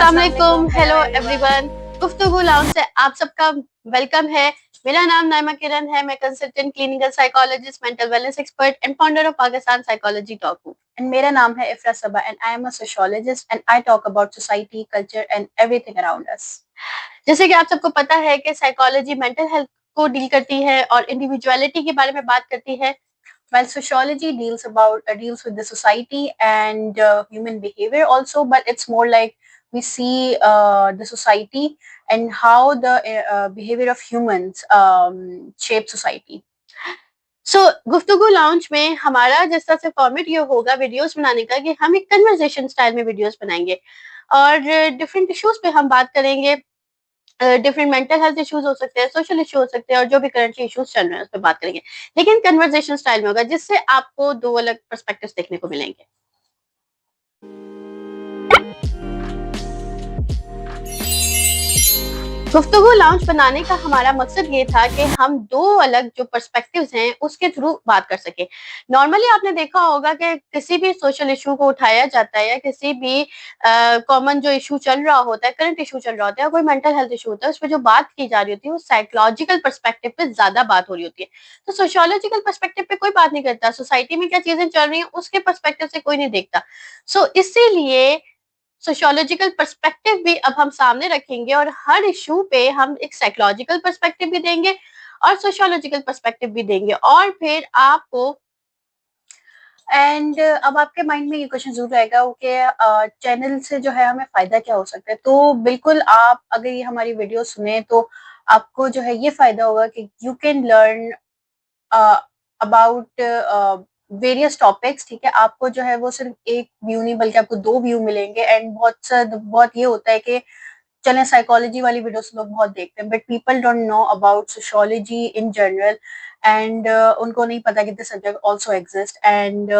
अस्सलाम वालेकुम, hello everyone. गुफ्तगू लाउंज से आप सबका वेलकम है। मेरा नाम नाइमा किरण है। मैं consultant clinical psychologist, mental wellness expert and founder of Pakistan psychology talk हूँ। And मेरा नाम है इफ्रा सबा and I am a sociologist and I talk about society, culture and everything around us. जैसे कि आप सबको पता है कि साइकोलॉजी मेंटल हेल्थ को डील करती है और इंडिविजुअलिटी के बारे में बात करती है, while sociology deals with the society and human behavior also, but it's more like we see the society and how the behavior of humans shape society. गुफ्तगू लाउंज में हमारा जिस तरह से फॉर्मेट ये होगा वीडियोस बनाने का कि हम एक कन्वर्सेशन स्टाइल में वीडियोस बनाएंगे और डिफरेंट इश्यूज पे हम बात करेंगे। डिफरेंट मेंटल हेल्थ इश्यूज हो सकते हैं, सोशल इशू हो सकते हैं और जो भी करंटली इश्यूज चल रहे हैं उस पर बात करेंगे, लेकिन कन्वर्सेशन स्टाइल में होगा जिससे आपको दो अलग पर्सपेक्टिव्स देखने को मिलेंगे। गुफ्तगू लाउंज बनाने का हमारा मकसद ये था कि हम दो अलग जो पर्सपेक्टिव्स हैं उसके थ्रू बात कर सके। नॉर्मली आपने देखा होगा कि किसी भी सोशल इशू को उठाया जाता है या किसी भी कॉमन जो इशू चल रहा होता है, करंट इशू चल रहा होता है, कोई मेंटल हेल्थ इशू होता है, उस पर जो बात की जा रही होती है वो साइकोलॉजिकल पर्सपेक्टिव पे ज्यादा बात हो रही होती है। तो सोशियोलॉजिकल पर्सपेक्टिव पे कोई बात नहीं करता, सोसाइटी में क्या चीजें चल रही हैं उसके पर्सपेक्टिव से कोई नहीं देखता। इसीलिए सोशियोलॉजिकल पर्सपेक्टिव भी अब हम सामने रखेंगे और हर इशू पे हम एक साइकोलॉजिकल पर्सपेक्टिव भी देंगे और सोशियोलॉजिकल पर्सपेक्टिव भी देंगे और फिर आपको एंड अब आपके माइंड में ये क्वेश्चन जरूर आएगा कि चैनल से जो है हमें फायदा क्या हो सकता है। तो बिल्कुल आप अगर ये हमारी वीडियो सुने तो आपको जो है ये फायदा होगा कि you can learn about various topics. ठीक है, आपको जो है वो सिर्फ एक व्यू नहीं बल्कि आपको दो व्यू मिलेंगे। एंड बहुत ये होता है कि चलें साइकोलॉजी वाली वीडियोस लोग बहुत देखते हैं but people don't know about sociology in general and उनको नहीं पता कि this subject also exist. And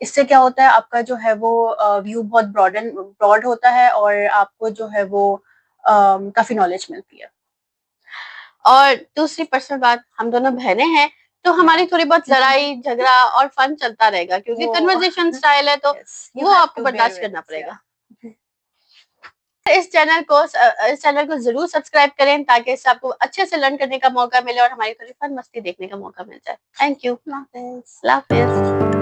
इससे क्या होता है, आपका जो है वो व्यू बहुत ब्रॉड होता है और आपको जो है वो काफी नॉलेज मिलती है। और दूसरी पर्सनल बात, हम दोनों बहनें हैं तो हमारी थोड़ी बहुत लड़ाई झगड़ा और फन चलता रहेगा क्योंकि कन्वर्सेशन स्टाइल है, तो वो आपको बर्दाश्त करना पड़ेगा। इस चैनल को जरूर सब्सक्राइब करें ताकि इससे आपको अच्छे से लर्न करने का मौका मिले और हमारी थोड़ी फन मस्ती देखने का मौका मिल जाए। Thank you. Allah Hafiz.